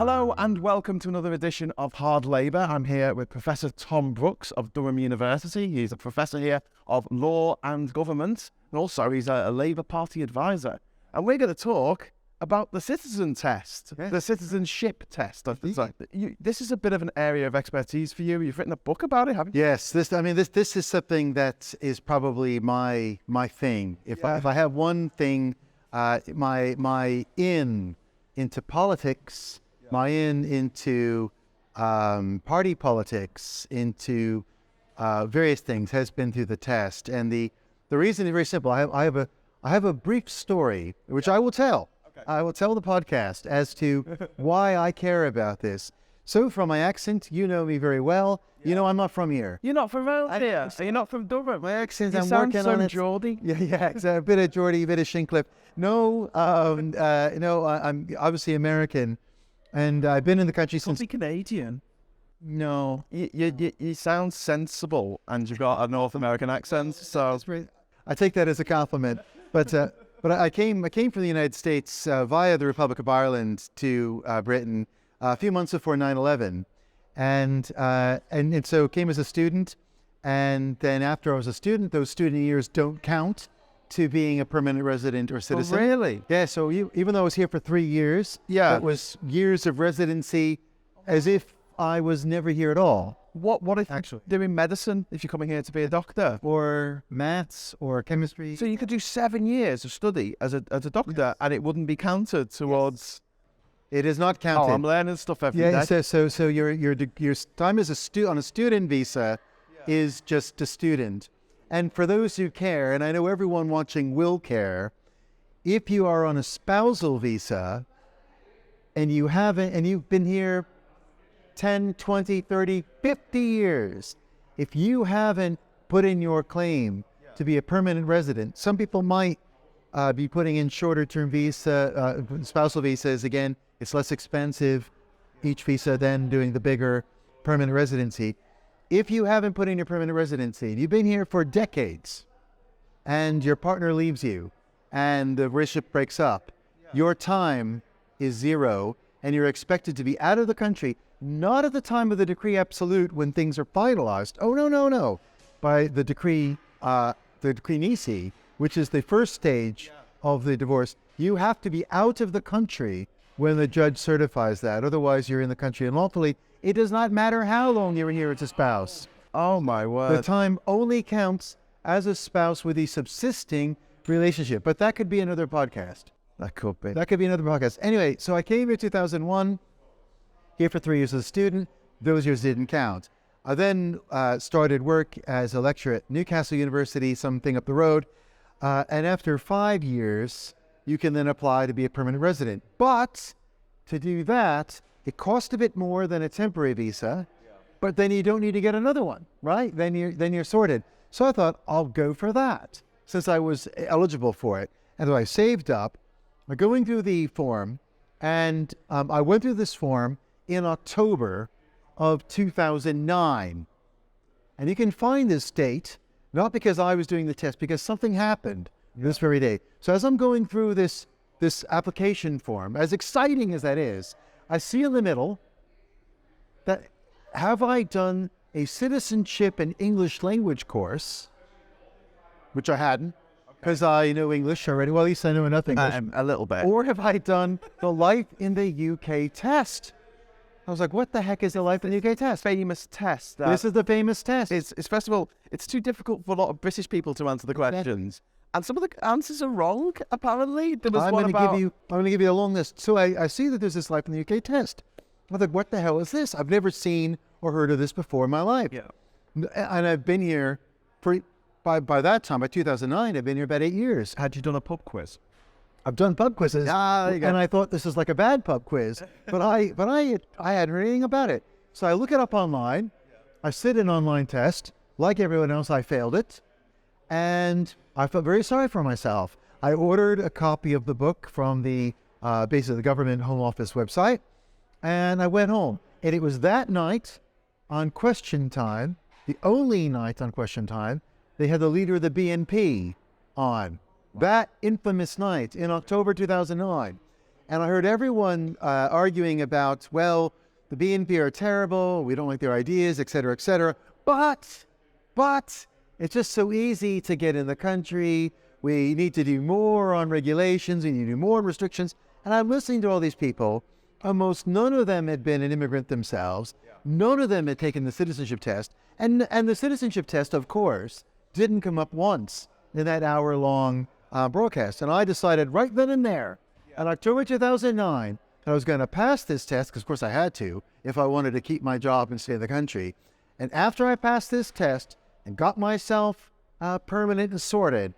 Hello and welcome to another edition of Hard Labour. I'm here with Professor Thom Brooks of Durham University. He's a professor here of law and government, and also he's a Labour Party advisor. And we're going to talk about the citizen test, the citizenship test. This is a bit of an area of expertise for you. You've written a book about it, haven't you? Yes, this is something that is probably my thing. If I have one thing, my in into politics, my into party politics, into various things has been through the test. And the reason is very simple. I have a brief story which I will tell. Okay. I will tell the podcast as to why I care about this. So from my accent, you know me very well. Yeah. You know I'm not from here. You're not from around here. You're not from Durham. My accent, I'm working on it. Geordie. Yeah, exactly. A bit of Geordie, a bit of Shincliffe. No, I'm obviously American, and I've been in the country since. Canadian. No, you sound sensible, and you've got a North American accent. So I take that as a compliment. But I came from the United States via the Republic of Ireland to Britain a few months before 9/11, and so came as a student, and then after I was a student, those student years don't count to being a permanent resident or citizen. Oh, really? Yeah. So even though I was here for 3 years, it was years of residency, as if I was never here at all. What if you're doing medicine, if you're coming here to be a doctor? Or maths or chemistry. So you could do 7 years of study as a doctor, and it wouldn't be counted towards... It is not counted. Oh, I'm learning stuff every day. So your time as on a student visa is just a student. And for those who care, and I know everyone watching will care, if you are on a spousal visa and you've been here 10, 20, 30, 50 years, if you haven't put in your claim to be a permanent resident, some people might be putting in shorter term visa, spousal visas. Again, it's less expensive, each visa, than doing the bigger permanent residency. If you haven't put in your permanent residency, you've been here for decades, and your partner leaves you, and the relationship breaks up, your time is zero, and you're expected to be out of the country, not at the time of the decree absolute when things are finalized. Oh, no. By the decree nisi, which is the first stage of the divorce, you have to be out of the country when the judge certifies that. Otherwise, you're in the country unlawfully. It does not matter how long you were here as a spouse. Oh, my word. The time only counts as a spouse with a subsisting relationship. But that could be another podcast. That could be. That could be another podcast. Anyway, so I came here in 2001, here for 3 years as a student. Those years didn't count. I then started work as a lecturer at Newcastle University, something up the road. And after 5 years, you can then apply to be a permanent resident. But to do that, it costs a bit more than a temporary visa, but then you don't need to get another one, right? Then you're sorted. So I thought, I'll go for that, since I was eligible for it. And so I saved up, going through the form, and I went through this form in October of 2009. And you can find this date, not because I was doing the test, because something happened this very day. So as I'm going through this application form, as exciting as that is, I see in the middle that have I done a citizenship and English language course, which I hadn't, because I know English already. Well, at least I know enough English. A little bit. Or have I done the life in the UK test? I was like, what the heck is the life in the UK test? Famous test. This is the famous test. It's first of all, it's too difficult for a lot of British people to answer the questions. And some of the answers are wrong, apparently. I'm going to give you a long list. So I see that there's this life in the UK test. I thought, what the hell is this? I've never seen or heard of this before in my life. Yeah. And I've been here by that time, by 2009, I've been here about 8 years. Had you done a pub quiz? I've done pub quizzes. And I thought this is like a bad pub quiz, but I hadn't heard anything about it. So I look it up online. I sit an online test. Like everyone else, I failed it. And I felt very sorry for myself. I ordered a copy of the book from the basically the government home office website, and I went home. And it was that night on Question Time, the only night on Question Time, they had the leader of the BNP on. That infamous night in October 2009. And I heard everyone arguing about, well, the BNP are terrible, we don't like their ideas, et cetera, but it's just so easy to get in the country. We need to do more on regulations, we need to do more on restrictions. And I'm listening to all these people. Almost none of them had been an immigrant themselves. None of them had taken the citizenship test. And the citizenship test, of course, didn't come up once in that hour-long broadcast. And I decided right then and there, in October 2009, that I was going to pass this test, because of course I had to, if I wanted to keep my job and stay in the country. And after I passed this test and got myself permanent and sorted,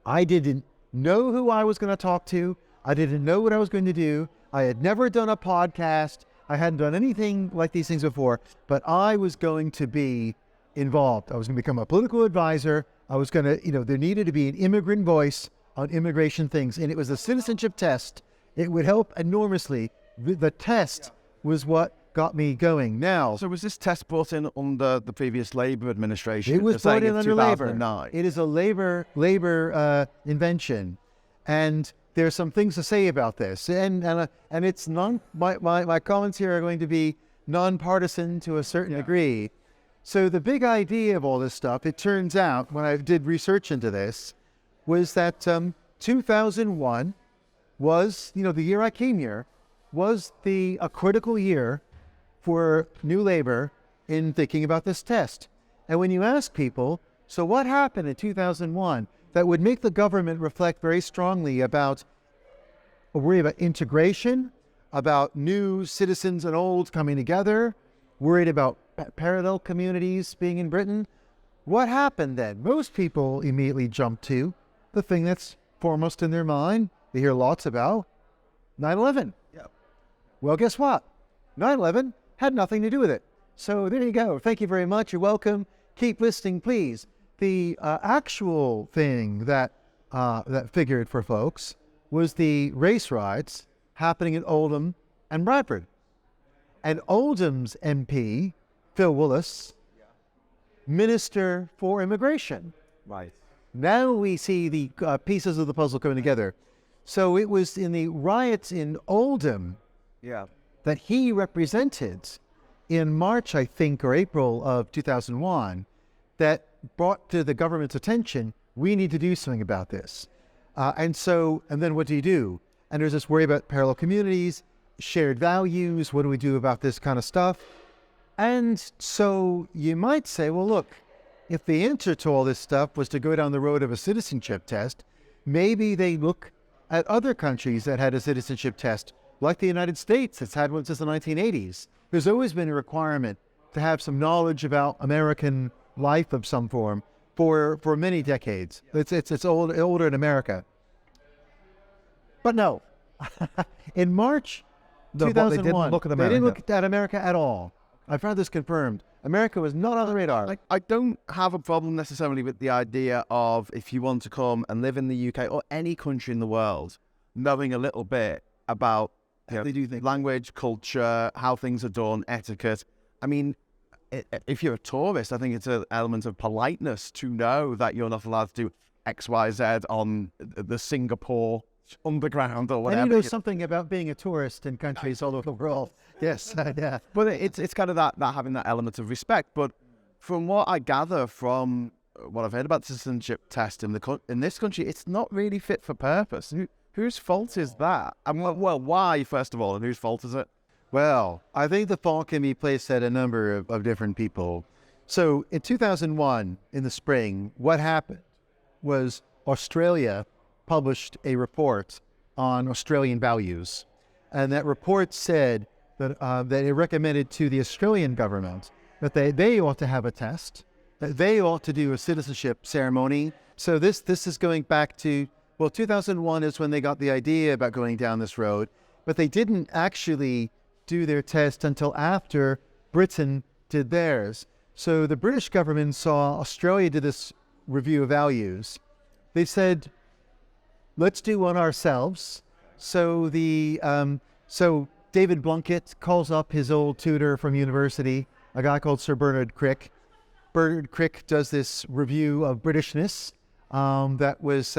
I didn't know who I was going to talk to. I didn't know what I was going to do. I had never done a podcast. I hadn't done anything like these things before, but I was going to be involved. I was going to become a political advisor. I was going to, there needed to be an immigrant voice on immigration things. And it was a citizenship test. It would help enormously. The test was what got me going. Now, So was this test brought in under the previous Labour administration? it was You're saying brought in it's under Labour. 2009. It is a labor invention, and there's some things to say about this. And it's my comments here are going to be nonpartisan to a certain degree. So the big idea of all this stuff, it turns out, when I did research into this, was that 2001 was, the year I came here, was a critical year for New Labour in thinking about this test. And when you ask people, so what happened in 2001 that would make the government reflect very strongly about, worry about integration, about new citizens and old coming together, worried about parallel communities being in Britain, what happened then? Most people immediately jump to the thing that's foremost in their mind. They hear lots about 9/11. Yep. Well, guess what? 9/11 had nothing to do with it. So there you go. Thank you very much. You're welcome. Keep listening, please. The actual thing that figured for folks was the race riots happening in Oldham and Bradford. And Oldham's MP, Phil Willis, Minister for Immigration. Right. Now we see the pieces of the puzzle coming together. So it was in the riots in Oldham Yeah. that he represented in March, I think, or April of 2001, that brought to the government's attention, we need to do something about this. And then what do? And there's this worry about parallel communities, shared values, what do we do about this kind of stuff? And so you might say, well, look, if the answer to all this stuff was to go down the road of a citizenship test, maybe they look at other countries that had a citizenship test, like the United States, that's had one since the 1980s. There's always been a requirement to have some knowledge about American life of some form for many decades. It's older in America. But no, in March 2001, they didn't look at America. They didn't look at America at all. I found this confirmed. America was not on the radar. I don't have a problem necessarily with the idea of, if you want to come and live in the UK or any country in the world, knowing a little bit about They do think language, culture, how things are done, etiquette. I mean, if you're a tourist, I think it's an element of politeness to know that you're not allowed to do X, Y, Z on the Singapore underground or whatever. And you know something about being a tourist in countries all over the world. Yes, yeah. But it's kind of that having that element of respect. But from what I gather from what I've heard about the citizenship test in this country, it's not really fit for purpose. Whose fault is that? And well, why, first of all, and whose fault is it? Well, I think the fault can be placed at a number of different people. So in 2001, in the spring, what happened was Australia published a report on Australian values. And that report said that it recommended to the Australian government that they ought to have a test, that they ought to do a citizenship ceremony. So this is going back to, 2001 is when they got the idea about going down this road, but they didn't actually do their test until after Britain did theirs. So the British government saw Australia did this review of values. They said, let's do one ourselves. So David Blunkett calls up his old tutor from university, a guy called Sir Bernard Crick. Bernard Crick does this review of Britishness that was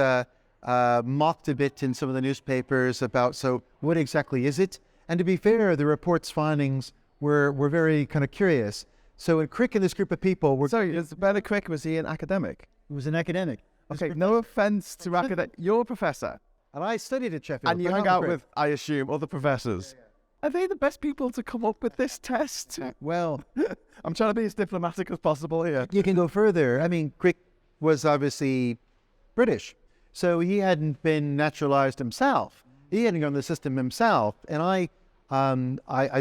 mocked a bit in some of the newspapers about, so what exactly is it? And to be fair, the report's findings were very kind of curious. So in Crick and this group of people were... Sorry, is Bernard Crick, was he an academic? He was an academic. Okay, no offense to academic. You're a professor. And I studied at Sheffield. And you hang out with, I assume, other professors. Are they the best people to come up with this test? Well, I'm trying to be as diplomatic as possible here. you can go further. I mean, Crick was obviously British, so he hadn't been naturalized himself. He hadn't gone the system himself, and I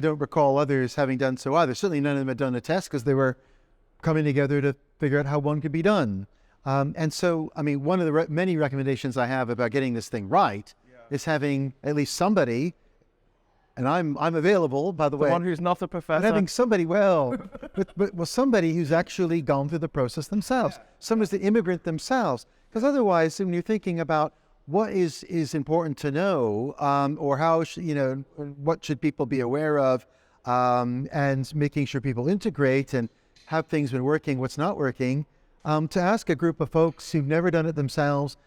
don't recall others having done so either. Certainly none of them had done a test because they were coming together to figure out how one could be done. And so, I mean, one of the many recommendations I have about getting this thing right is having at least somebody, and I'm available, by the way. The one who's not a professor. Having somebody, but somebody who's actually gone through the process themselves. Somebody's the immigrant themselves. Because otherwise, when you're thinking about what is important to know, or how, what should people be aware of, and making sure people integrate and have things been working, what's not working, to ask a group of folks who've never done it themselves,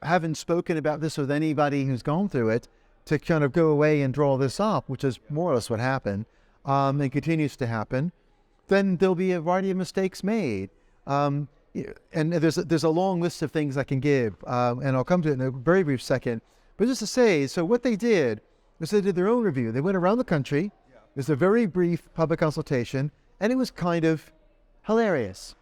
haven't spoken about this with anybody who's gone through it, to kind of go away and draw this up, which is more or less what happened, and continues to happen, then there'll be a variety of mistakes made. And there's a long list of things I can give, and I'll come to it in a very brief second. But just to say, so what they did was they did their own review. They went around the country. It was a very brief public consultation, and it was kind of hilarious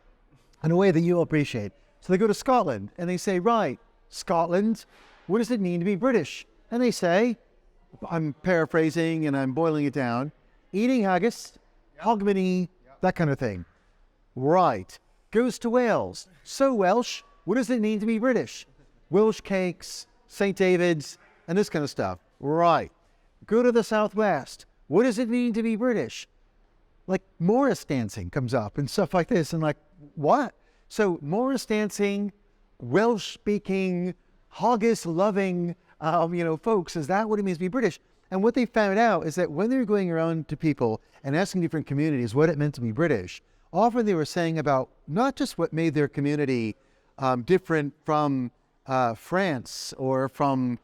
in a way that you'll appreciate. So they go to Scotland, and they say, right, Scotland, what does it mean to be British? And they say, I'm paraphrasing and I'm boiling it down, eating haggis, hogmanay, that kind of thing. Right. Goes to Wales. So Welsh, what does it mean to be British? Welsh cakes, St. David's, and this kind of stuff. Right. Go to the Southwest. What does it mean to be British? Like Morris dancing comes up and stuff like this. And like, what? So Morris dancing, Welsh speaking, haggis loving, folks, is that what it means to be British? And what they found out is that when they were going around to people and asking different communities what it meant to be British, often they were saying about not just what made their community different from France or from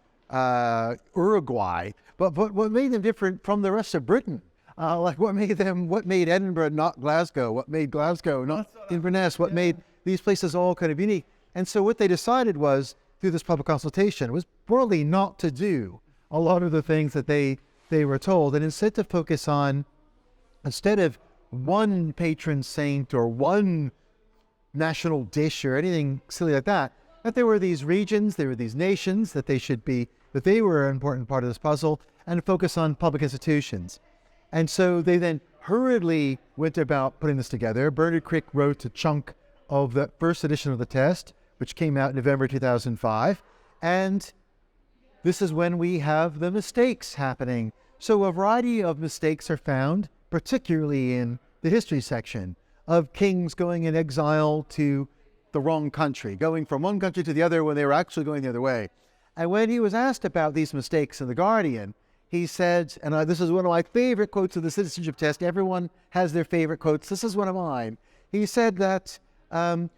Uruguay, but what made them different from the rest of Britain. Like what made Edinburgh not Glasgow, what made Glasgow not Inverness, what made these places all kind of unique. And so what they decided was, through this public consultation, was broadly not to do a lot of the things that they were told, and instead to focus on, instead of one patron saint or one national dish or anything silly like that, that there were these regions, there were these nations, that they were an important part of this puzzle, and focus on public institutions. And so they then hurriedly went about putting this together. Bernard Crick wrote a chunk of the first edition of the test, which came out in November 2005. And this is when we have the mistakes happening. So a variety of mistakes are found, particularly in the history section, of kings going in exile to the wrong country, going from one country to the other when they were actually going the other way. And when he was asked about these mistakes in The Guardian, he said, and this is one of my favorite quotes of the citizenship test. Everyone has their favorite quotes. This is one of mine. He said that, I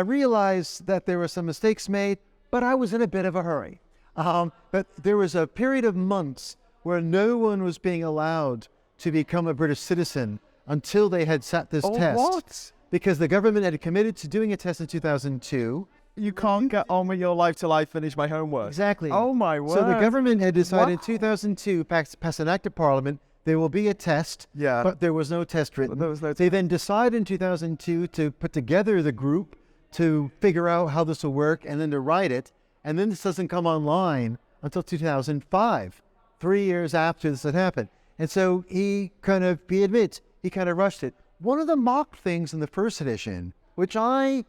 realized that there were some mistakes made, but I was in a bit of a hurry. But there was a period of months where no one was being allowed to become a British citizen until they had sat this test. What? Because the government had committed to doing a test in 2002. You can't get on with your life till I finish my homework. Exactly. Oh my word. So the government had decided in 2002, pass an act of parliament, there will be a test, but there was no test written. They then decided in 2002 to put together the group to figure out how this will work and then to write it. And then this doesn't come online until 2005, 3 years after this had happened. And so he admits, he kind of rushed it. One of the mock things in the first edition, which I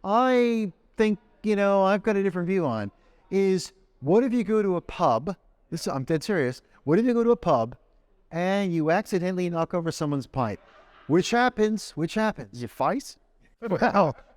think, I've got a different view on, is what if you go to a pub, I'm dead serious, what if you go to a pub and you accidentally knock over someone's pipe? Which happens? You fight?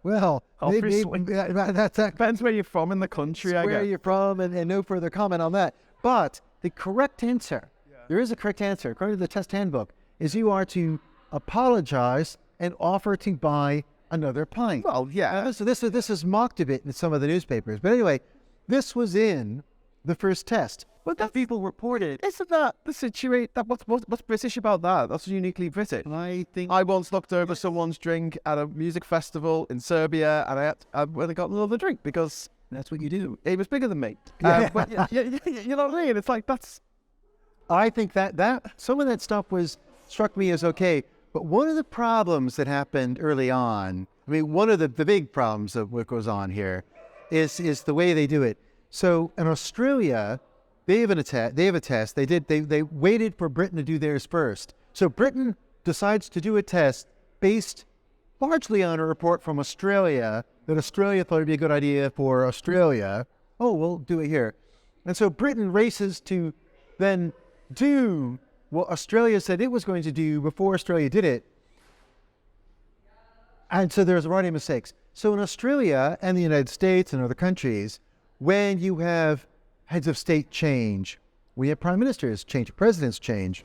Well, maybe, that depends where you're from in the country, I guess. Where you're from, and no further comment on that. But the correct answer, there is a correct answer, according to the test handbook, is you are to apologize and offer to buy another pint. Well, yeah. So this is mocked a bit in some of the newspapers. But anyway, this was in the first test. But that People reported. isn't that the situation? What's British about that? That's uniquely British. I think I once looked over someone's drink at a music festival in Serbia, and I went and got another drink because that's what you do. he was bigger than me. Yeah. But you know what I mean? It's like that's. I think that some of that stuff struck me as okay. But one of the problems that happened early on, I mean, one of the big problems of what goes on here is the way they do it. So in Australia, they have a test. They waited for Britain to do theirs first. So Britain decides to do a test based largely on a report from Australia that Australia thought it'd be a good idea for Australia. Oh, we'll do it here. And so Britain races to then do what Australia said it was going to do before Australia did it. And so there's a variety of mistakes. So in Australia and the United States and other countries, when you have heads of state change, we have prime ministers change, presidents change,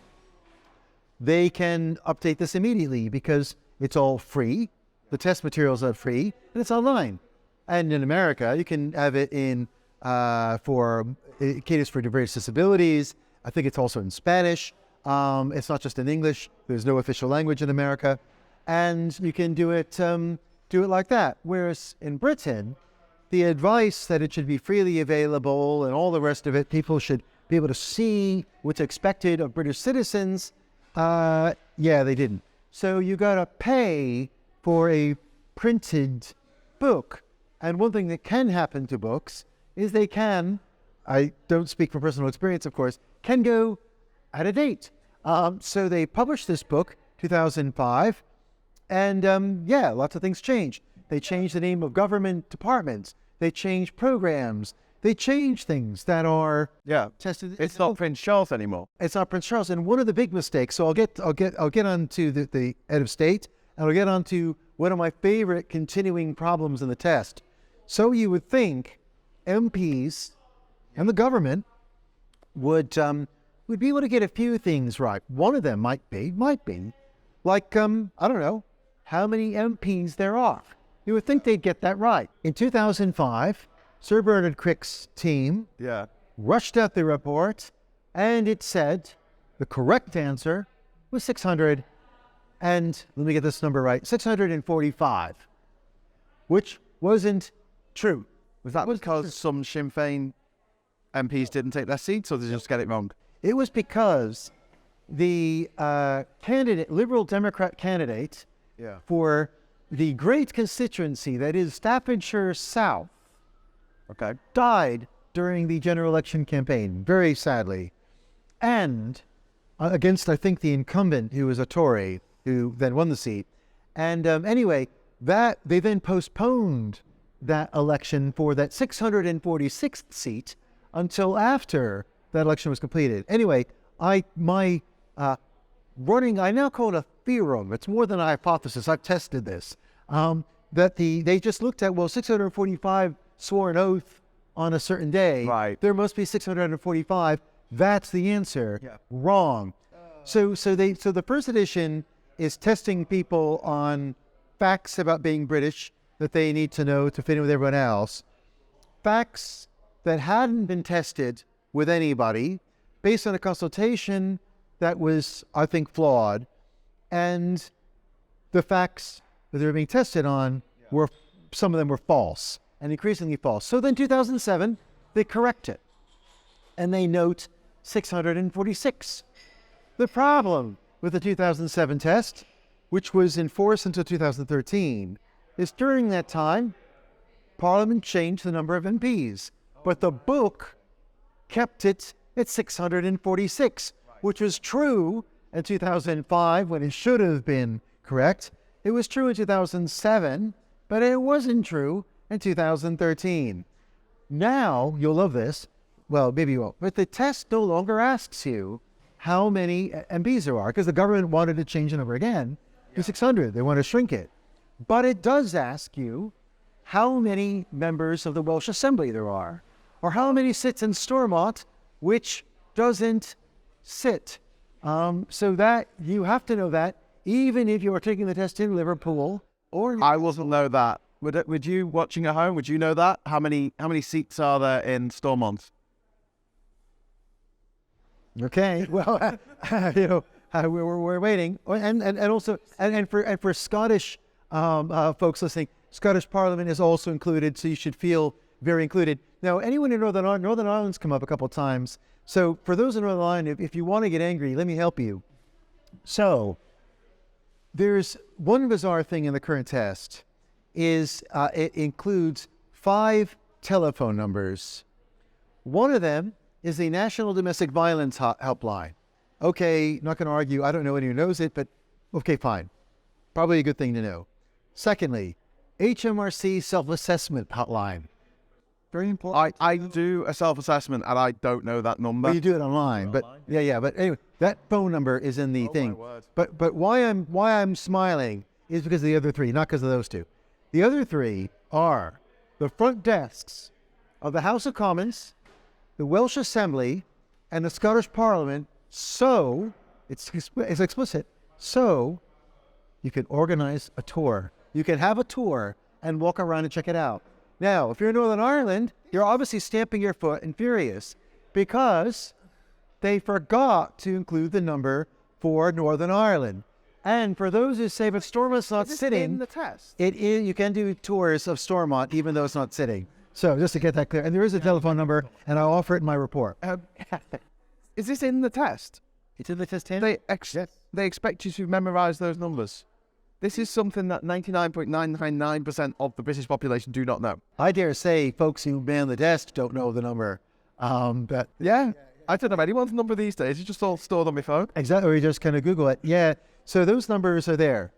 they can update this immediately because it's all free. The test materials are free and it's online. And in America, you can have it it caters for various disabilities. I think it's also in Spanish. It's not just in English. There's no official language in America. And you can do it like that. Whereas in Britain, the advice that it should be freely available and all the rest of it, people should be able to see what's expected of British citizens. They didn't. So you got to pay for a printed book. And one thing that can happen to books is they can, I don't speak from personal experience, of course, can go out of date. So they published this book, 2005, and lots of things changed. They changed the name of government departments. They changed programs. They changed things that are tested. It's not Prince Charles anymore. It's not Prince Charles. And one of the big mistakes. So I'll get on to the head of state, and I'll get on to one of my favorite continuing problems in the test. So you would think MPs and the government would be able to get a few things right. One of them might be like I don't know how many MPs there are. You would think they'd get that right. In 2005, Sir Bernard Crick's team rushed out the report, and it said the correct answer was 600, and let me get this number right, 645, which wasn't true. Was that because some Sinn Féin MPs didn't take their seats, or did they just get it wrong? It was because the Liberal Democrat candidate for the great constituency that is Staffordshire South died during the general election campaign, very sadly. And against, I think, the incumbent, who was a Tory, who then won the seat. And anyway, that they then postponed that election for that 646th seat until after that election was completed. Anyway, I now call it a theorem. It's more than a hypothesis. I've tested this. That they just looked at, 645 swore an oath on a certain day. Right. There must be 645. That's the answer. Wrong. So the first edition is testing people on facts about being British that they need to know to fit in with everyone else. Facts that hadn't been tested with anybody based on a consultation that was, I think, flawed. And the facts that they were being tested on some of them were false and increasingly false. So then 2007, they correct it and they note 646. The problem with the 2007 test, which was in force until 2013, is during that time, Parliament changed the number of MPs, but the book kept it at 646, which was true in 2005 when it should have been correct. It was true in 2007, but it wasn't true in 2013. Now, you'll love this. Well, maybe you won't. But the test no longer asks you how many MPs there are, because the government wanted to change the number again to 600. They want to shrink it. But it does ask you how many members of the Welsh Assembly there are, or how many sit in Stormont, which doesn't sit. So that you have to know that even if you are taking the test in Liverpool Or I wasn't know that. Would you watching at home? Would you know that? How many seats are there in Stormont? okay, well, we're waiting, and also for Scottish folks listening, Scottish Parliament is also included, so you should feel very included. Now, anyone in Northern Ireland's come up a couple of times. So for those in Northern Ireland, if you want to get angry, let me help you. So there's one bizarre thing in the current test is it includes 5 telephone numbers. One of them is the National Domestic Violence Helpline. Okay, not going to argue. I don't know anyone who knows it, but okay, fine. Probably a good thing to know. Secondly, HMRC Self-Assessment Hotline. Very important. I do a self-assessment and I don't know that number. Well, you do it online, but yeah. But anyway, that phone number is in the thing. My word. But why I'm smiling is because of the other 3, not because of those 2. The other 3 are the front desks of the House of Commons, the Welsh Assembly, and the Scottish Parliament. So it's explicit. So you can organize a tour. You can have a tour and walk around and check it out. Now, if you're in Northern Ireland, you're obviously stamping your foot and furious because they forgot to include the number for Northern Ireland. And for those who say, but Stormont's not sitting, in the test? it is. You can do tours of Stormont even though it's not sitting. So just to get that clear, and there is a telephone number, and I'll offer it in my report. Is this in the test? It's in the test. They expect you to memorize those numbers. This is something that 99.999% of the British population do not know. I dare say folks who man the desk don't know the number. But Yeah. I don't know anyone's number these days. It's just all stored on my phone. exactly, or you just kind of Google it. Yeah. So those numbers are there.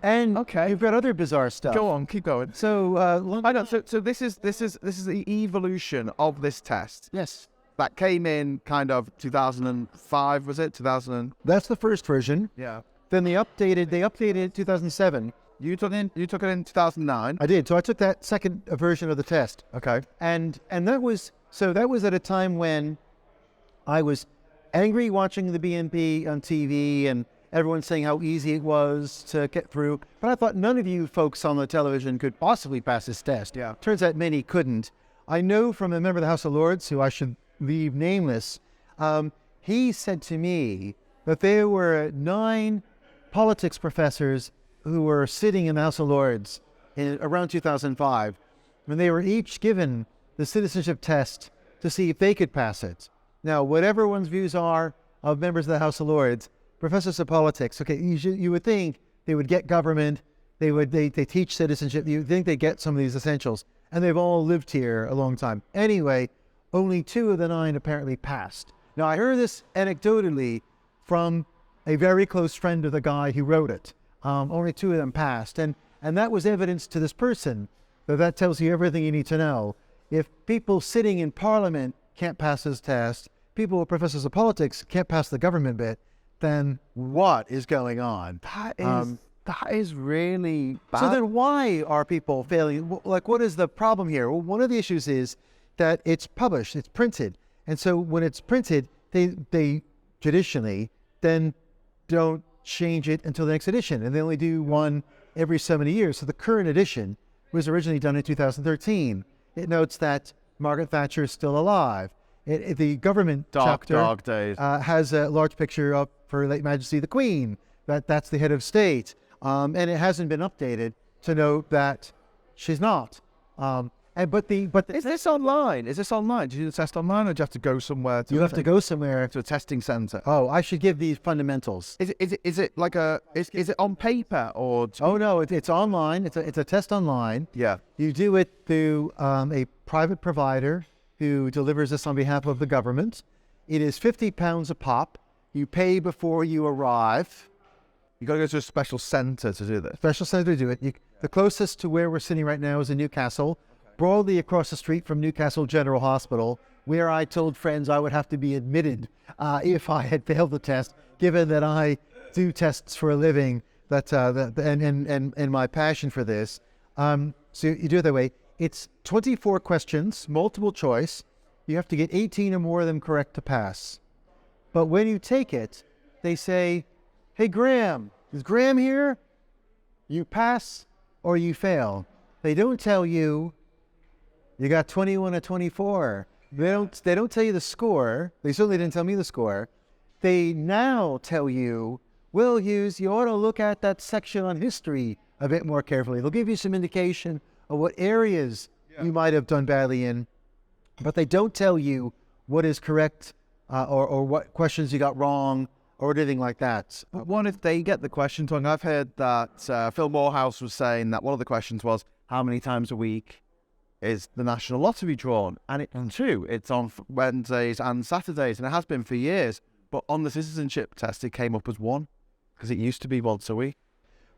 And Okay. you've got other bizarre stuff. Go on, keep going. So I know. So this is the evolution of this test yes, that came in kind of 2005, was it? 2000. that's the first version. Yeah. Then they updated it in 2007. You took it in 2009. I did. So I took that second version of the test. Okay. And that was at a time when I was angry watching the BNP on TV and everyone saying how easy it was to get through. But I thought none of you folks on the television could possibly pass this test. Yeah. Turns out many couldn't. I know from a member of the House of Lords, who I should leave nameless, he said to me that there were 9 politics professors who were sitting in the House of Lords around 2005, and they were each given the citizenship test to see if they could pass it. Now, whatever one's views are of members of the House of Lords, professors of politics, okay, you would think they would get government, they teach citizenship, you would think they get some of these essentials, and they've all lived here a long time. Anyway, only 2 of the 9 apparently passed. Now, I heard this anecdotally from a very close friend of the guy who wrote it. Only 2 of them passed. And that was evidence to this person that tells you everything you need to know. If people sitting in Parliament can't pass this test, people who are professors of politics can't pass the government bit, then what is going on? That is really bad. So then why are people failing? Like, what is the problem here? Well, one of the issues is that it's published, it's printed. And so when it's printed, they traditionally then don't change it until the next edition. And they only do one every so many years. So the current edition was originally done in 2013. It notes that Margaret Thatcher is still alive. The government chapter dark days. has a large picture of Her Late Majesty the Queen. That's the head of state. And it hasn't been updated to note that she's not. Is this online? Is this online? Do you do the test online, or do you have to go somewhere? You have to go somewhere to a testing center. Oh, I should give these fundamentals. Is it on paper or? Oh no, it's online. It's a test online. Yeah. You do it through a private provider who delivers this on behalf of the government. It is £50 a pop. You pay before you arrive. You got to go to a special center to do this. Special center to do it. The closest to where we're sitting right now is in Newcastle. Broadly across the street from Newcastle General Hospital, where I told friends I would have to be admitted if I had failed the test, given that I do tests for a living, and my passion for this. So you do it that way. It's 24 questions, multiple choice. You have to get 18 or more of them correct to pass. But when you take it, they say, "Hey, Graham, is Graham here?" You pass or you fail. They don't tell you you got 21 or 24. They don't tell you the score. They certainly didn't tell me the score. They now tell you, well, Hughes, you ought to look at that section on history a bit more carefully. They'll give you some indication of what areas you might have done badly in, but they don't tell you what is correct or what questions you got wrong or anything like that. But what if they get the questions wrong? I've heard that Phil Morehouse was saying that one of the questions was, how many times a week is the national lottery drawn? And it's true, it's on Wednesdays and Saturdays, and it has been for years. But on the citizenship test, it came up as one, because it used to be once a week.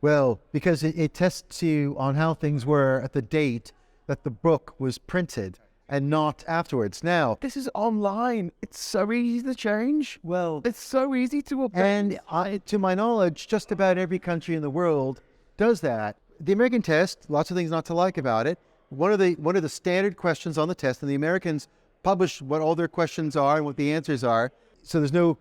Well, because it tests you on how things were at the date that the book was printed and not afterwards. Now, This is online. It's so easy to change. well, It's so easy to update. and to my knowledge, just about every country in the world does that. The American test, lots of things not to like about it. One of the standard questions on the test, and the Americans publish what all their questions are and what the answers are. So there's no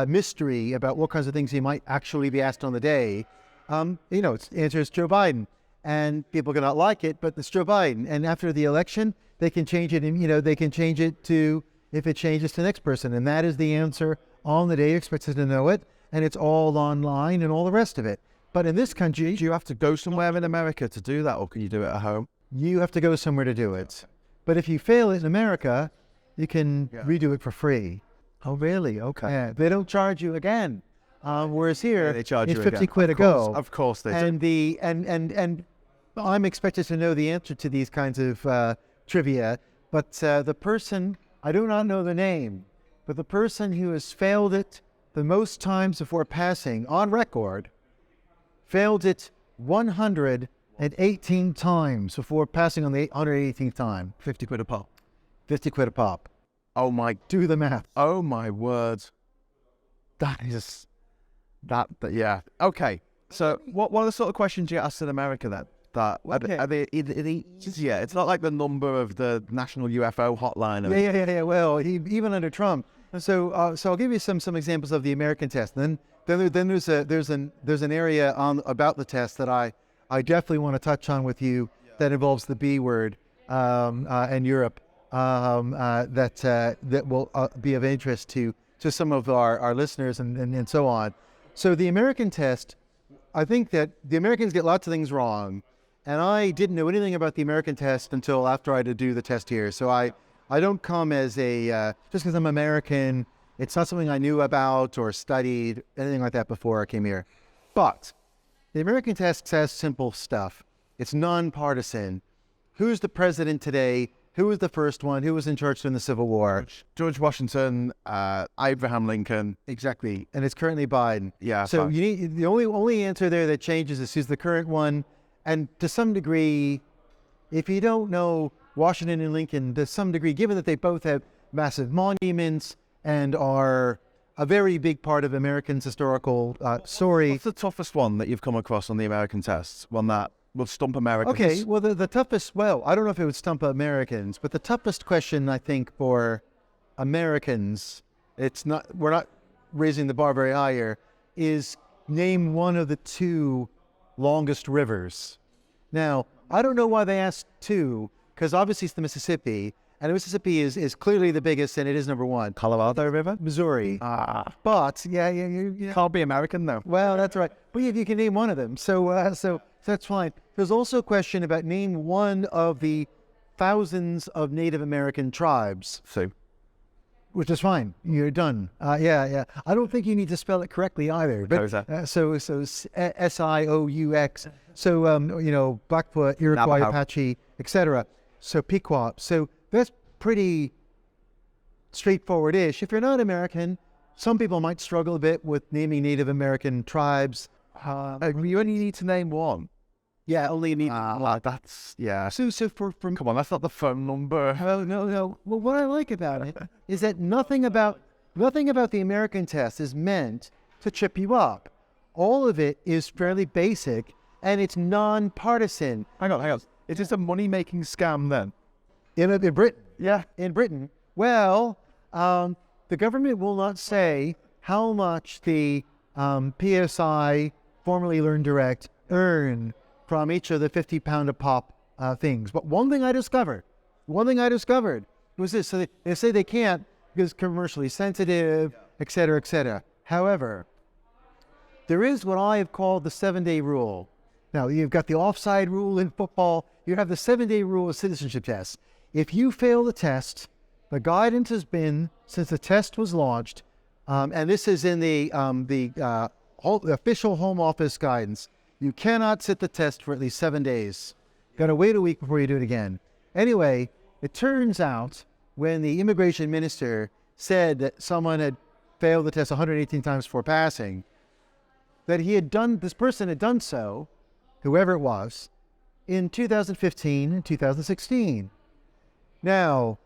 mystery about what kinds of things you might actually be asked on the day. Its answer is Joe Biden, and people cannot like it, but it's Joe Biden. And after the election, they can change it, and they can change it to if it changes to the next person, and that is the answer on the day. You're expected to know it, and it's all online and all the rest of it. But in this country, Do you have to go somewhere in America to do that, or can you do it at home? you have to go somewhere to do it. But if you fail it in America, you can redo it for free. Oh, really? Okay. Yeah, they don't charge you again. Whereas here, They charge it's you 50 again. quid a Of course, go. Of course they do. And I'm expected to know the answer to these kinds of trivia, but the person, I do not know the name, but the person who has failed it the most times before passing on record, failed it 118 times before passing on the 118th time. 50 quid a pop. 50 quid a pop. Oh my, Do the math. oh my word. That is, yeah. Okay. So what are the sort of questions you get asked in America then? Are they easier? It's not like the number of the national UFO hotline. Yeah. Well, even under Trump. So I'll give you some examples of the American test. Then there's an area about the test that I definitely want to touch on with you that involves the B word and Europe that will be of interest to some of our listeners and so on. So the American test, I think that the Americans get lots of things wrong. And I didn't know anything about the American test until after I had to do the test here. So I don't come as just because I'm American, it's not something I knew about or studied, anything like that before I came here. But the American test says simple stuff. It's nonpartisan. Who's the president today? Who was the first one? Who was in charge during the Civil War? George Washington, Abraham Lincoln. Exactly. And it's currently Biden. Yeah. So fine. you need the only answer there that changes is who's the current one. And to some degree, if you don't know Washington and Lincoln, to some degree, given that they both have massive monuments and are a very big part of Americans' historical story. What's the toughest one that you've come across on the American tests? One that will stump Americans? Okay, well, the toughest, well, I don't know if it would stump Americans, but the toughest question, I think, for Americans, we're not raising the bar very high here, is name one of the two longest rivers. Now, I don't know why they asked two, because obviously it's the Mississippi, and the Mississippi is clearly the biggest, and it is number one. Colorado River? Missouri. But, yeah. Can't be American though. Well, that's right. But you can name one of them, so that's fine. There's also a question about name one of the thousands of Native American tribes. Sioux. Which is fine. You're done. Yeah. I don't think you need to spell it correctly either. But so Sioux. So Blackfoot, Iroquois, Navajo. Apache, etc. So Pequot. So that's pretty straightforward-ish. If you're not American, some people might struggle a bit with naming Native American tribes. You only need to name one. Yeah, only need. That's, yeah. So from Come on, that's not the phone number. Oh, no. Well, what I like about it is that nothing about the American test is meant to trip you up. All of it is fairly basic, and it's nonpartisan. Hang on. Is this a money-making scam then? In Britain, Yeah. in Britain, well, the government will not say how much the PSI, formerly Learn Direct, earn from each of the 50 pound a pop things. But one thing I discovered was this. So they say they can't because commercially sensitive, et cetera, et cetera. However, there is what I have called the 7-day rule. Now, you've got the offside rule in football. You have the 7-day rule of citizenship tests. If you fail the test, the guidance has been, since the test was launched, and this is in the official Home Office guidance, you cannot sit the test for at least 7 days. Got to wait a week before you do it again. Anyway, it turns out when the immigration minister said that someone had failed the test 118 times before passing, that this person had done so, whoever it was, in 2015 and 2016. Now,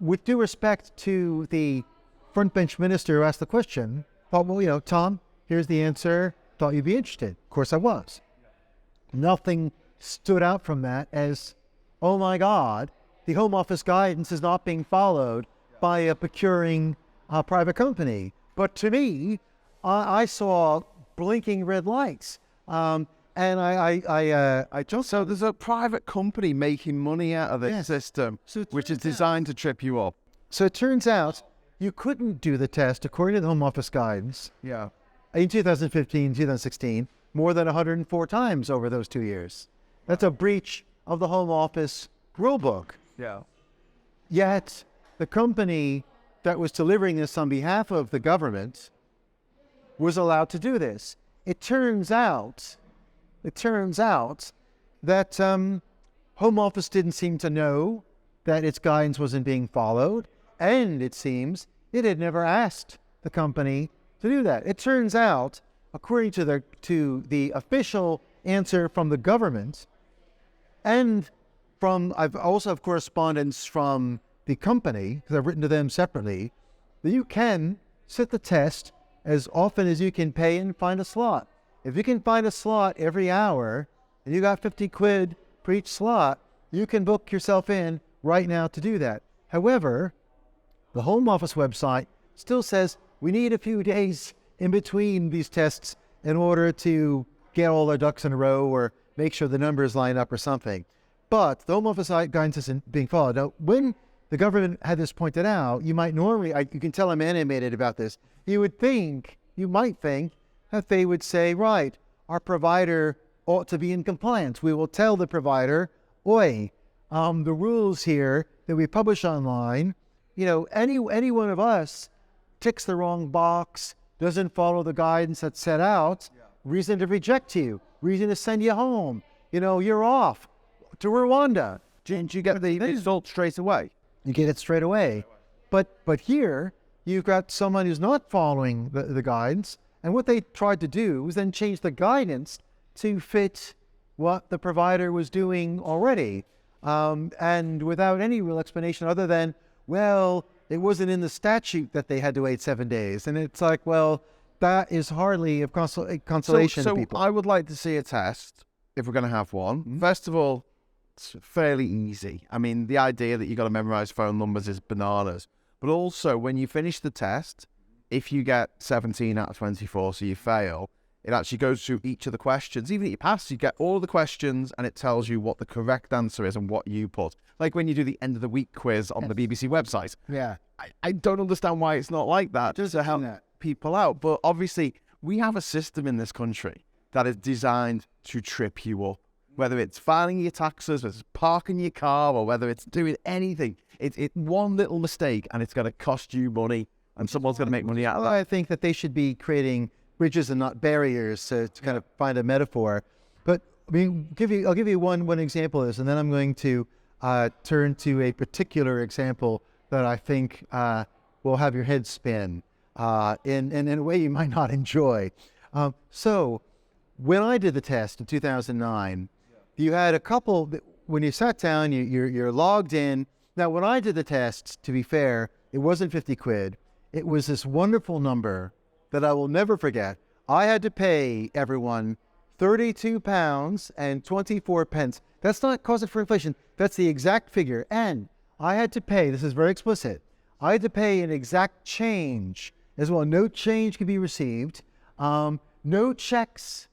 with due respect to the front bench minister who asked the question, thought, well, Thom, here's the answer. Thought you'd be interested. Of course I was. Nothing stood out from that as, oh my God, the Home Office guidance is not being followed by a procuring private company. But to me, I saw blinking red lights. And I just... So there's a private company making money out of this system, which is designed to trip you up. So it turns out you couldn't do the test according to the Home Office guidance. Yeah. In 2015, 2016, more than 104 times over those 2 years. That's a breach of the Home Office rulebook. Yeah. Yet the company that was delivering this on behalf of the government was allowed to do this. It turns out that Home Office didn't seem to know that its guidance wasn't being followed, and it seems it had never asked the company to do that. It turns out, according to the official answer from the government, and I've also have correspondence from the company, because I've written to them separately, that you can sit the test as often as you can pay and find a slot. If you can find a slot every hour, and you got 50 quid for each slot, you can book yourself in right now to do that. However, the Home Office website still says we need a few days in between these tests in order to get all our ducks in a row or make sure the numbers line up or something. But the Home Office guidance isn't being followed. Now, when the government had this pointed out, you can tell I'm animated about this. You might think that they would say, right, our provider ought to be in compliance. We will tell the provider, the rules here that we publish online, any one of us ticks the wrong box, doesn't follow the guidance that's set out, reason to reject you, reason to send you home. You're off to Rwanda. Didn't you get the result straight away? You get it straight away. But here, you've got someone who's not following the guidance, and what they tried to do was then change the guidance to fit what the provider was doing already, and without any real explanation other than, it wasn't in the statute that they had to wait 7 days. And it's like, that is hardly a consolation to people. I would like to see a test, if we're going to have one. Mm-hmm. First of all, it's fairly easy. I mean, the idea that you've got to memorize phone numbers is bananas. But also, when you finish the test, if you get 17 out of 24, so you fail, it actually goes through each of the questions. Even if you pass, you get all the questions, and it tells you what the correct answer is and what you put. Like when you do the end of the week quiz on the BBC website. Yeah. I don't understand why it's not like that, just to help people out. But obviously, we have a system in this country that is designed to trip you up. Whether it's filing your taxes, whether it's parking your car, or whether it's doing anything. It's one little mistake, and it's going to cost you money, and someone's going to make money out of that. I think that they should be creating bridges and not barriers to kind of find a metaphor. But I'll give you one example of this, and then I'm going to turn to a particular example that I think will have your head spin in a way you might not enjoy. So when I did the test in 2009, you had a couple, when you sat down, you're logged in. Now, when I did the test, to be fair, it wasn't 50 quid. It was this wonderful number that I will never forget. I had to pay everyone £32 and 24 pence. That's not costed for inflation. That's the exact figure. And I had to pay, this is very explicit, I had to pay an exact change as well. No change could be received. No checks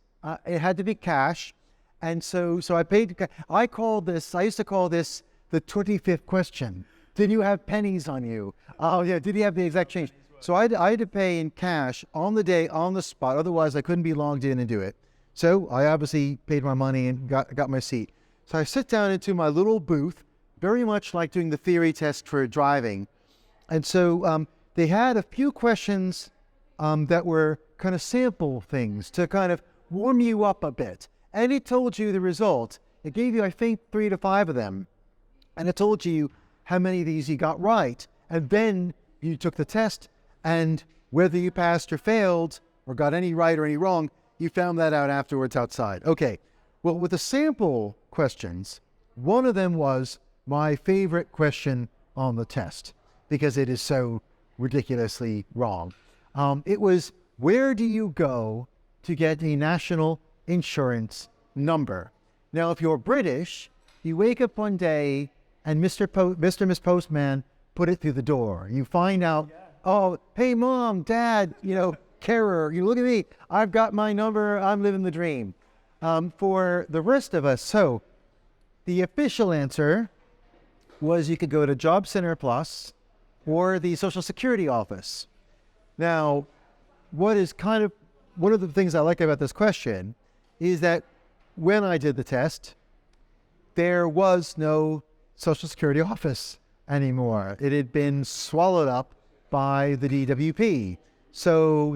It had to be cash. And so I paid. I used to call this the 25th question. Did you have pennies on you? Oh, yeah. Did you have the exact change? So I had to pay in cash on the day, on the spot. Otherwise, I couldn't be logged in and do it. So I obviously paid my money and got my seat. So I sit down into my little booth, very much like doing the theory test for driving. And so they had a few questions that were kind of sample things to kind of warm you up a bit. And it told you the result. It gave you, I think, 3 to 5 of them. And it told you how many of these you got right. And then you took the test, and whether you passed or failed or got any right or any wrong, you found that out afterwards outside. Okay, well, with the sample questions, one of them was my favorite question on the test because it is so ridiculously wrong. It was, where do you go to get a national insurance number? Now, if you're British, you wake up one day and Mr. Miss Postman put it through the door. You find out, oh, hey, Mom, Dad, carer, you look at me. I've got my number. I'm living the dream. For the rest of us, so the official answer was you could go to Job Center Plus or the Social Security office. Now, one of the things I like about this question is that when I did the test, there was no Social Security office anymore. It had been swallowed up by the DWP. So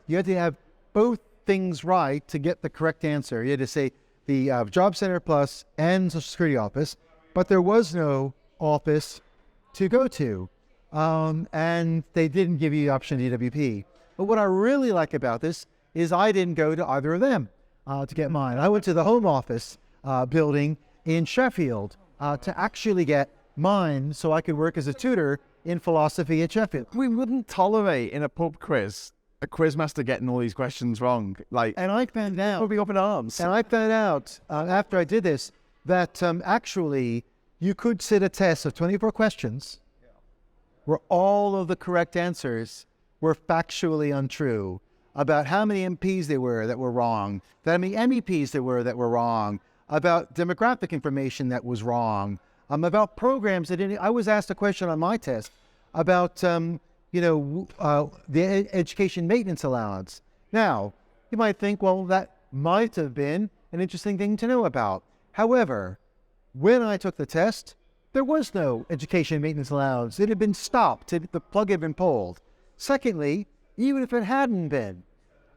you had to have both things right to get the correct answer. You had to say the Job Center Plus and Social Security office, but there was no office to go to. And they didn't give you the option DWP. But what I really like about this is I didn't go to either of them to get mine. I went to the Home Office building in Sheffield to actually get mine so I could work as a tutor in philosophy at Sheffield. We wouldn't tolerate in a pub quiz a quizmaster getting all these questions wrong. And I found out. We'll be up in arms. And I found out after I did this that actually you could sit a test of 24 questions where all of the correct answers were factually untrue about how many MPs there were that were wrong, how many MEPs there were that were wrong, about demographic information that was wrong, about programs that I was asked a question on my test about the education maintenance allowance. Now, you might think, well, that might have been an interesting thing to know about. However, when I took the test, there was no education maintenance allowance. It had been stopped. The plug had been pulled. Secondly, even if it hadn't been,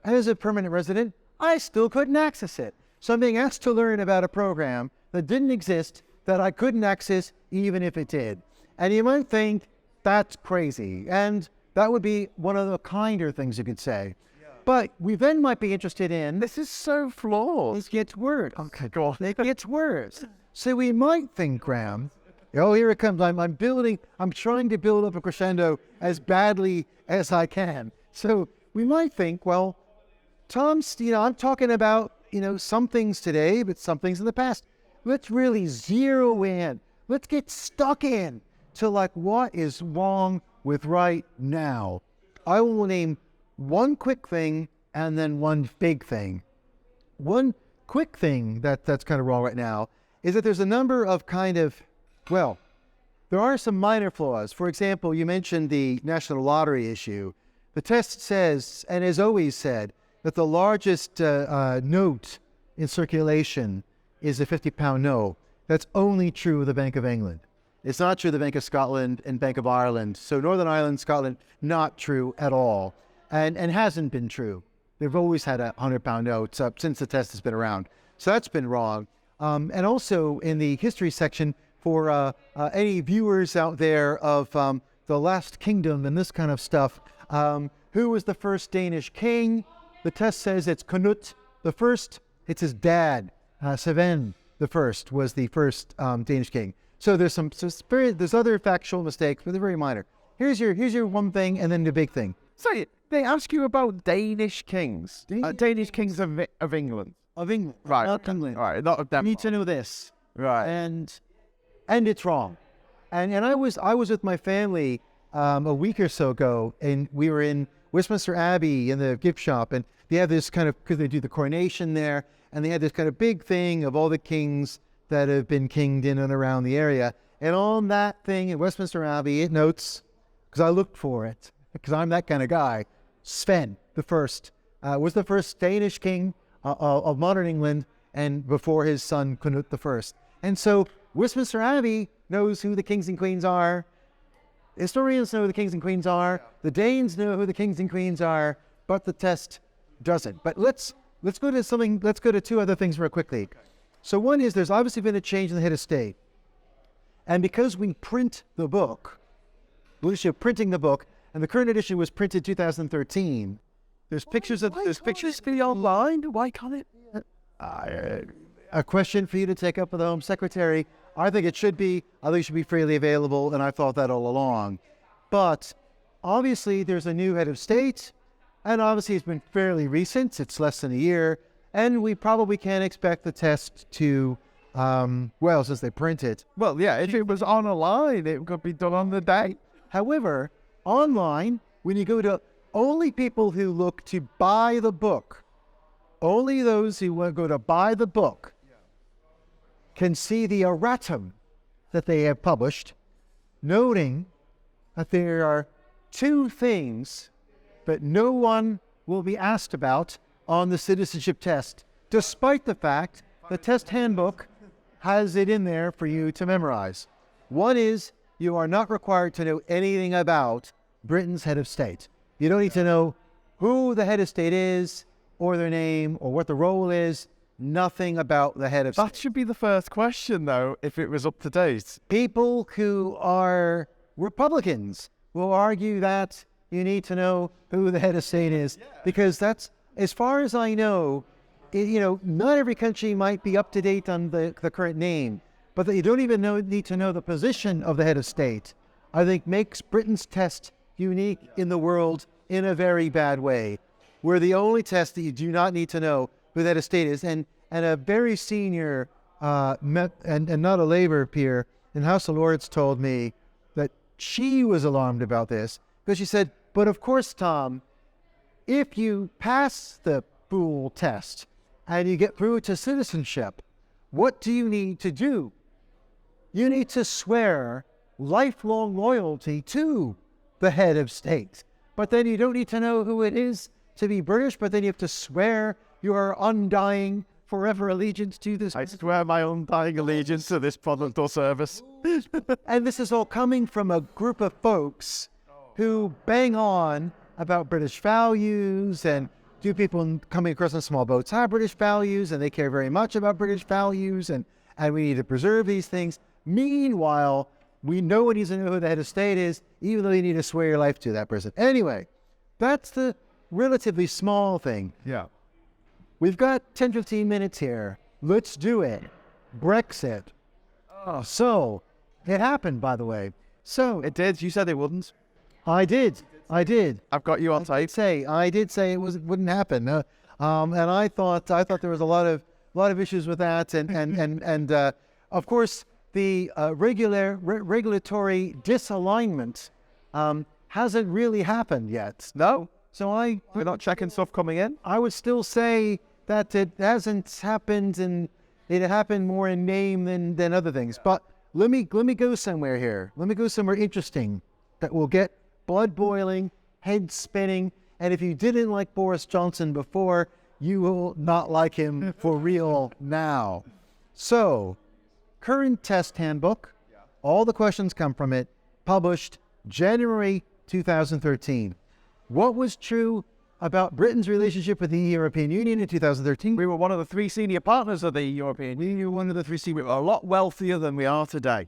as a permanent resident, I still couldn't access it. So I'm being asked to learn about a program that didn't exist, that I couldn't access even if it did. And you might think, that's crazy. And that would be one of the kinder things you could say. Yeah. But we then might be interested in... This is so flawed. It gets worse. Okay, go on. It gets worse. So we might think, Graham, oh, here it comes. I'm trying to build up a crescendo as badly as I can. So we might think, well, Tom's, I'm talking about, some things today, but some things in the past. Let's really zero in. Let's get stuck in to what is wrong with right now. I will name one quick thing and then one big thing. One quick thing that's kind of wrong right now is that there's a number of there are some minor flaws. For example, you mentioned the national lottery issue. The test says, and has always said, that the largest note in circulation is a £50 note. That's only true of the Bank of England. It's not true of the Bank of Scotland and Bank of Ireland. So Northern Ireland, Scotland, not true at all. And hasn't been true. They've always had a £100 note since the test has been around. So that's been wrong. And also in the history section, for any viewers out there of the Last Kingdom and this kind of stuff, who was the first Danish king? The test says it's Canute the First. It's his dad, Sven the First, was the first Danish king. So there's there's other factual mistakes, but they're very minor. Here's your one thing, and then the big thing. So they ask you about Danish kings. Danish kings of England. Of England, right? Not England. All right, not of Denmark. You need to know this, right? And it's wrong. And I was with my family a week or so ago, and we were in Westminster Abbey in the gift shop, and they have this kind of, because they do the coronation there, and they had this kind of big thing of all the kings that have been kinged in and around the area. And on that thing at Westminster Abbey, it notes, because I looked for it, because I'm that kind of guy, Sven the First was the first Danish king of modern England, and before his son Canute the First. And so Westminster Abbey knows who the kings and queens are. Historians know who the kings and queens are. The Danes know who the kings and queens are, but the test doesn't. But let's go to two other things real quickly. So one is, there's obviously been a change in the head of state. And because we print the book, the issue of printing the book, and the current edition was printed 2013, there's pictures of, there's pictures be online. Why can't it? A question for you to take up with the Home Secretary. I think it should be. I think it should be freely available, and I thought that all along. But obviously there's a new head of state, and obviously it's been fairly recent. It's less than a year, and we probably can't expect the test to, well, since they print it. Well, yeah, if it was on a line, it could be done on the day. However, online, when you go to only people who look to buy the book, only those who want to go to buy the book can see the erratum that they have published, noting that there are two things that no one will be asked about on the citizenship test, despite the fact the test handbook has it in there for you to memorize. One is, you are not required to know anything about Britain's head of state. You don't need to know who the head of state is, or their name, or what the role is. Nothing about the head of state. That should be the first question, though, if it was up to date. People who are Republicans will argue that you need to know who the head of state is, because that's, as far as I know, not every country might be up to date on the current name, but that you don't even need to know the position of the head of state, I think makes Britain's test unique in the world in a very bad way. We're the only test that you do not need to know who that estate is. And a very senior, and not a Labour peer in House of Lords told me that she was alarmed about this, because she said, but of course, Thom, if you pass the Boole test and you get through to citizenship, what do you need to do? You need to swear lifelong loyalty to the head of state. But then you don't need to know who it is to be British, but then you have to swear your undying, forever allegiance to this. I swear my undying allegiance to this product or service. And this is all coming from a group of folks who bang on about British values, and do people coming across on small boats have British values, and they care very much about British values, and we need to preserve these things. Meanwhile, we know one needs to know who the head of state is, even though you need to swear your life to that person. Anyway, that's the relatively small thing. Yeah. We've got 10, 15 minutes here. Let's do it. Brexit. Oh, so it happened, by the way. So It did. You said it wouldn't. I did. I've got you on tape. I did say it wouldn't happen. And I thought there was a lot of issues with that, and of course the regulatory disalignment hasn't really happened yet. No. So We're not checking stuff coming in. I would still say that it hasn't happened, and it happened more in name than other things. But let me go somewhere here. Let me go somewhere interesting that will get blood boiling, head spinning, and if you didn't like Boris Johnson before, you will not like him for real now. So, current test handbook, all the questions come from it, published January 2013. What was true about Britain's relationship with the European Union in 2013? We were one of the three senior partners of the European Union. We were one of the three senior. We were a lot wealthier than we are today.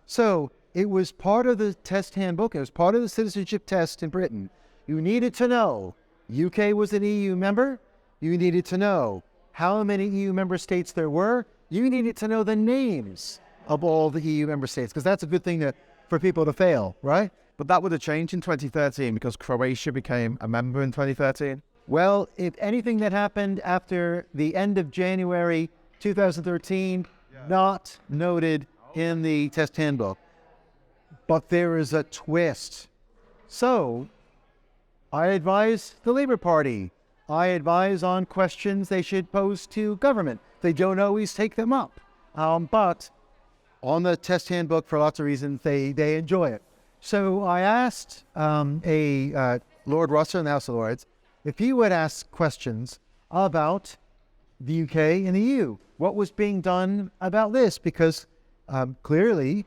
So it was part of the test handbook. It was part of the citizenship test in Britain. You needed to know UK was an EU member. You needed to know how many EU member states there were. You needed to know the names of all the EU member states, because that's a good thing for people to fail, right? But that would have changed in 2013 because Croatia became a member in 2013. Well, if anything that happened after the end of January 2013, not noted in the test handbook. But there is a twist. So, I advise the Labour Party. I advise on questions they should pose to government. They don't always take them up. But on the test handbook, for lots of reasons, they enjoy it. So I asked Lord Russell in the House of Lords if he would ask questions about the UK and the EU. What was being done about this? Because clearly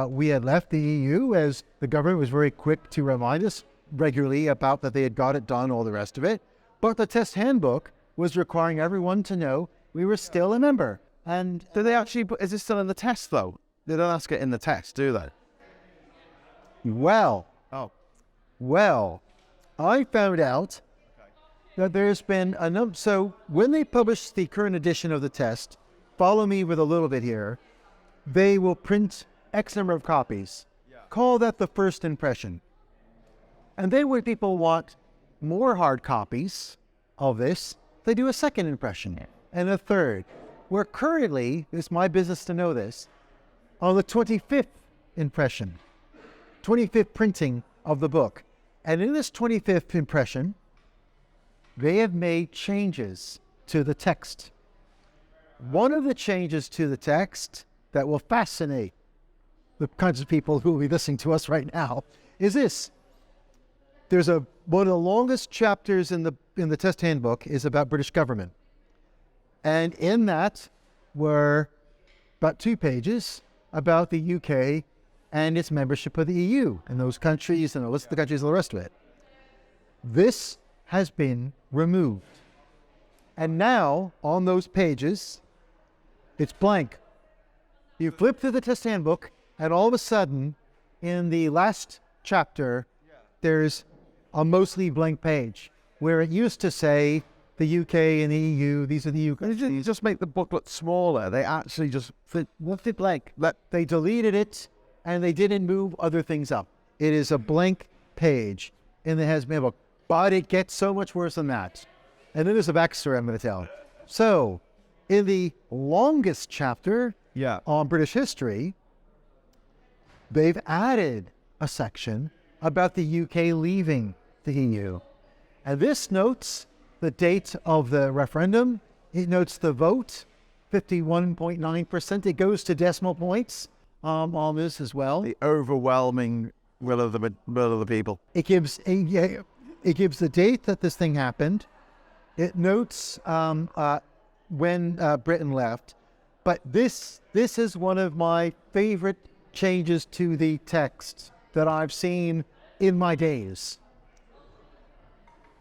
we had left the EU, as the government was very quick to remind us regularly about that they had got it done, all the rest of it. But the test handbook was requiring everyone to know we were still a member. And Do they actually, is this still in the test though? They don't ask it in the test, do they? well, I found out that there's been a number. So when they publish the current edition of the test, follow me with a little bit here, they will print X number of copies. Call that the first impression. And then when people want more hard copies of this, they do a second impression and a third. We're currently, it's my business to know this, on the 25th impression, 25th printing of the book. And in this 25th impression, they have made changes to the text. One of the changes to the text that will fascinate the kinds of people who will be listening to us right now is this. There's one of the longest chapters in the test handbook is about British government. And in that were about 2 pages about the UK and its membership of the EU and those countries and a list of the countries and the rest of it. This has been removed. And now, on those pages, it's blank. You flip through the test handbook, and all of a sudden, in the last chapter, there's a mostly blank page, where it used to say the UK and the EU, these are the UK. They didn't just make the booklet smaller, they actually just left it blank. They deleted it, and they didn't move other things up. It is a blank page in the has been book, but it gets so much worse than that. And then there's a backstory I'm going to tell. So, in the longest chapter on British history, they've added a section about the UK leaving the EU. And this notes the date of the referendum. It notes the vote, 51.9%. It goes to decimal points on this as well. the overwhelming will of the people. It gives the date that this thing happened. It notes when Britain left. But this is one of my favorite changes to the text that I've seen in my days.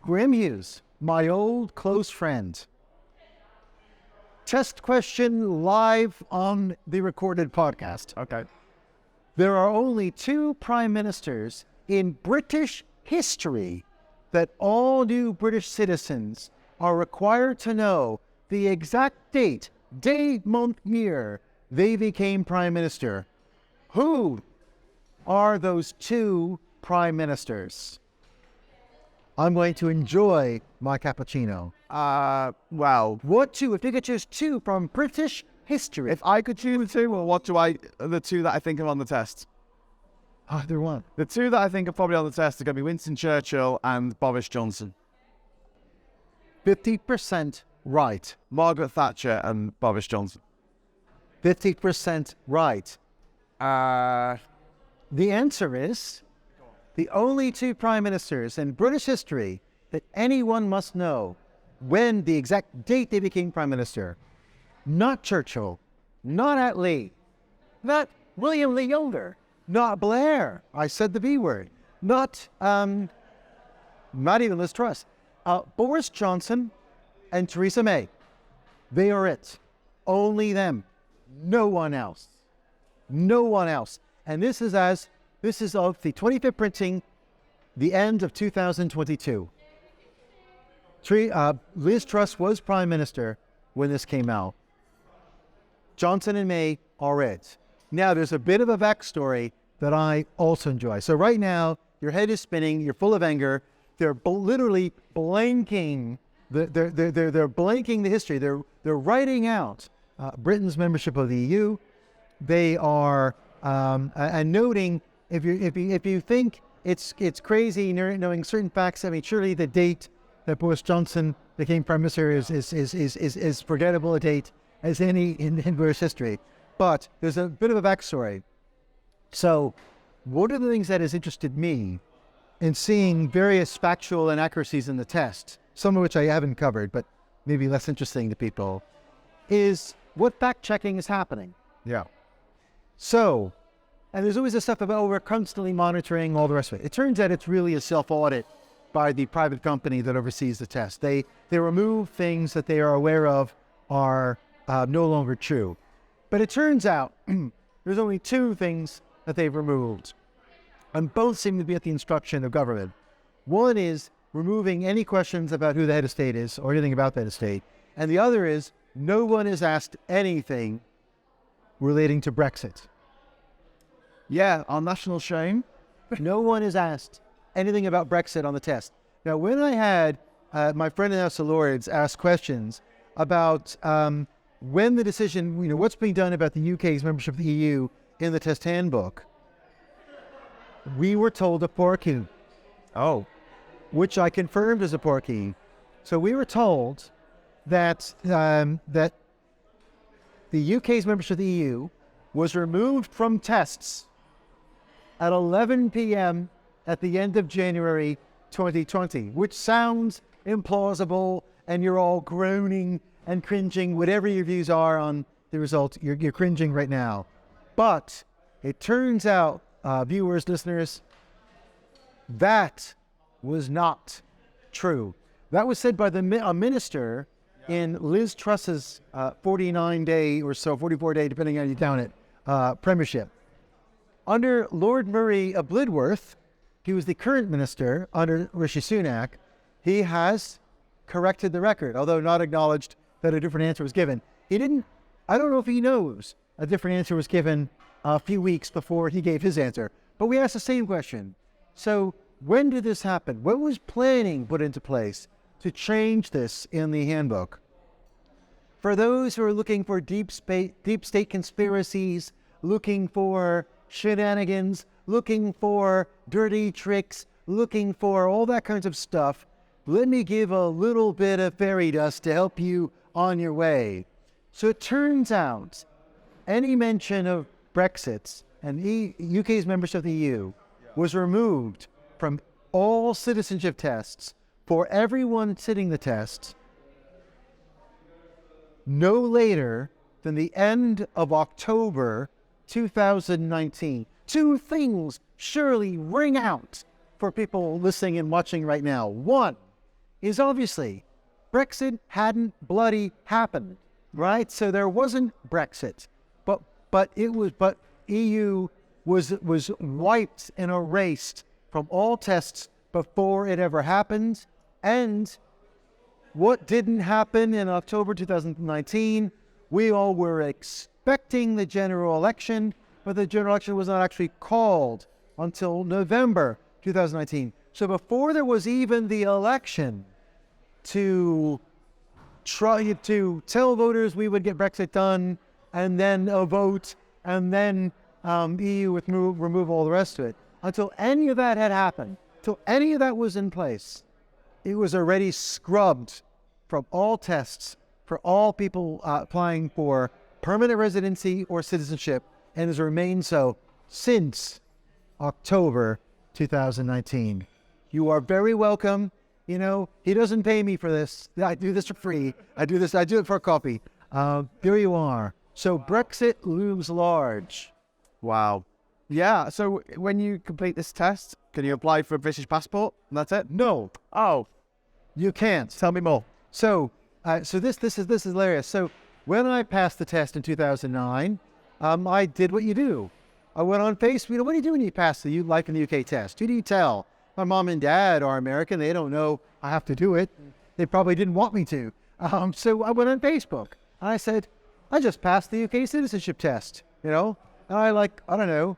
Graham Hughes, my old close friend. Test question live on the recorded podcast. Okay. There are only 2 prime ministers in British history that all new British citizens are required to know the exact date, day, month, year they became prime minister. Who are those 2 prime ministers? I'm going to enjoy my cappuccino. Well, What 2? If you could choose 2 from British history. if I could choose the 2, well, the 2 that I think are on the test. Either one. The 2 that I think are probably on the test are going to be Winston Churchill and Boris Johnson. 50% right. Margaret Thatcher and Boris Johnson. 50% right. The answer is the only 2 prime ministers in British history that anyone must know when the exact date they became prime minister. Not Churchill, not Attlee, not William the Younger, not Blair. I said the B word. Not even Liz Truss. Boris Johnson and Theresa May. They are it. Only them. No one else. No one else. And this is of the 25th printing, the end of 2022. Liz Truss was prime minister when this came out. Johnson and May are it. Now, there's a bit of a backstory that I also enjoy. So right now, your head is spinning. You're full of anger. They're literally blanking. They're blanking the history. They're writing out Britain's membership of the EU. They are and noting if you think it's crazy knowing certain facts. I mean, surely the date that Boris Johnson became Prime Minister is forgettable a date as any in British history. But there's a bit of a backstory. So one of the things that has interested me in seeing various factual inaccuracies in the test, some of which I haven't covered, but maybe less interesting to people, is what fact-checking is happening. Yeah. So, and there's always this stuff about, we're constantly monitoring all the rest of it. It turns out it's really a self-audit by the private company that oversees the test. They remove things that they are aware of are no longer true. But it turns out there's only two things that they've removed, and both seem to be at the instruction of government. One is removing any questions about who the head of state is or anything about the head of state. And the other is no one is asked anything relating to Brexit. Yeah, our national shame. No one is asked anything about Brexit on the test. Now, when I had my friend in the House of Lords ask questions about when the decision, what's being done about the UK's membership of the EU in the test handbook, we were told a portkey. Oh. Which I confirmed as a portkey. So we were told that that the UK's membership of the EU was removed from tests at 11 p.m. at the end of January 2020, which sounds implausible, and you're all groaning and cringing, whatever your views are on the result, you're cringing right now. But it turns out, viewers, listeners, that was not true. That was said by a minister in Liz Truss's 49-day or so, 44-day, depending on how you count it, premiership. Under Lord Murray of Blidworth, he was the current minister under Rishi Sunak, he has corrected the record, although not acknowledged that a different answer was given. He didn't, I don't know if he knows a different answer was given a few weeks before he gave his answer, but we asked the same question. So when did this happen? What was planning put into place to change this in the handbook? For those who are looking for deep state conspiracies, looking for shenanigans, looking for dirty tricks, looking for all that kinds of stuff, let me give a little bit of fairy dust to help you on your way. So it turns out any mention of Brexit and the UK's membership of the EU was removed from all citizenship tests for everyone sitting the test no later than the end of October 2019. Two things surely ring out for people listening and watching right now. One is obviously Brexit hadn't bloody happened, right? So there wasn't Brexit, but EU was wiped and erased from all tests before it ever happened. And what didn't happen in October 2019, we all were expecting the general election, but the general election was not actually called until November 2019. So before there was even the election to try to tell voters we would get Brexit done, and then a vote, and then EU would remove all the rest of it, until any of that had happened, till any of that was in place, it was already scrubbed from all tests for all people applying for permanent residency or citizenship, and has remained so since October 2019. You are very welcome. You know, he doesn't pay me for this. I do this for free. I do it for a coffee. There you are. So Brexit looms large. Wow. Yeah, so when you complete this test, can you apply for a British passport? And that's it? No, Oh, you can't. tell me more. So this is hilarious. So when I passed the test in 2009, I did what you do. I went on Facebook. What do you do when you pass the Life in the UK test? Who do you tell? My mom and dad are American. They don't know I have to do it. They probably didn't want me to. So I went on Facebook. And I said, I just passed the UK Citizenship Test, And I don't know,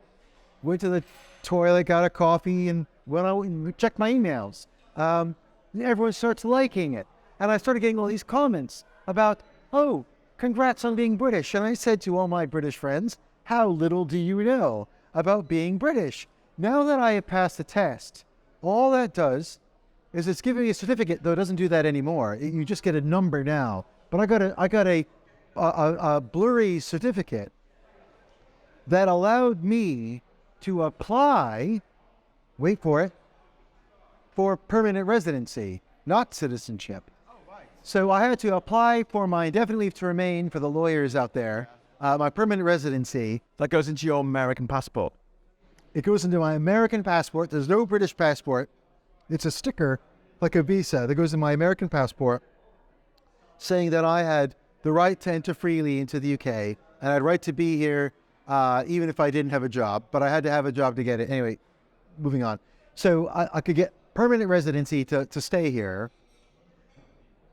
went to the toilet, got a coffee, and went out and checked my emails. Everyone starts liking it. And I started getting all these comments about, oh, congrats on being British. And I said to all my British friends, how little do you know about being British? Now that I have passed the test, all that does is it's giving me a certificate, though it doesn't do that anymore. You just get a number now. But I got a blurry certificate that allowed me to apply, wait for it, for permanent residency, not citizenship. So I had to apply for my indefinite leave to remain for the lawyers out there, my permanent residency. That goes into your American passport. It goes into my American passport. There's no British passport. It's a sticker, like a visa, that goes in my American passport, saying that I had the right to enter freely into the UK, and I had right to be here even if I didn't have a job, but I had to have a job to get it. Anyway, moving on. So I could get permanent residency to stay here.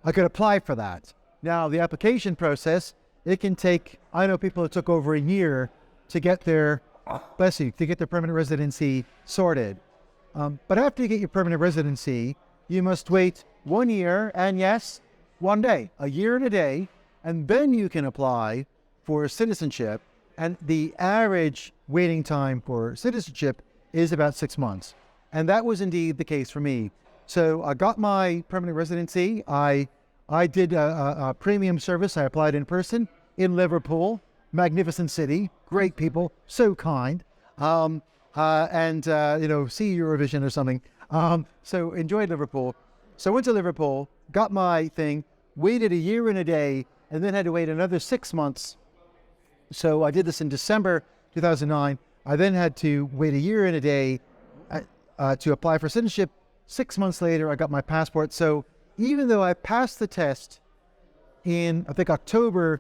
I could apply for that. Now, the application process, it can take, I know people it took over a year to get their, bless you, to get their permanent residency sorted. But after you get your permanent residency, you must wait 1 year and yes, 1 day, a year and a day, and then you can apply for citizenship. And the average waiting time for citizenship is about 6 months. And that was indeed the case for me. So I got my permanent residency. I did a premium service. I applied in person in Liverpool, magnificent city, great people, so kind, and see Eurovision or something. So enjoyed Liverpool. So I went to Liverpool, got my thing, waited a year and a day, and then had to wait another 6 months. So I did this in December 2009. I then had to wait a year and a day to apply for citizenship. 6 months later, I got my passport. So even though I passed the test in, I think, November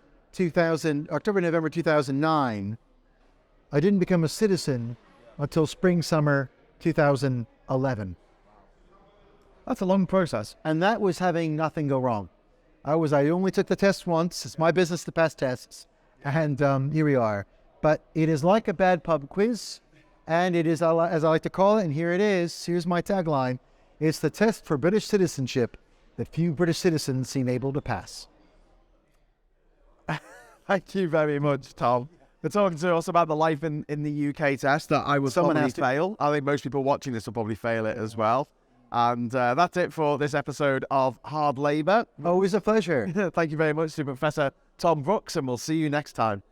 2009, I didn't become a citizen until spring, summer 2011. That's a long process. And that was having nothing go wrong. I only took the test once. It's my business to pass tests. And here we are. But it is like a bad pub quiz. And it is, as I like to call it, and here it is, here's my tagline, it's the test for British citizenship that few British citizens seem able to pass. Thank you very much, Thom, for talking to us about the life in the UK test that I would probably fail. I think most people watching this will probably fail it as well. And that's it for this episode of Hard Labour. Always a pleasure. Thank you very much to Professor Thom Brooks, and we'll see you next time.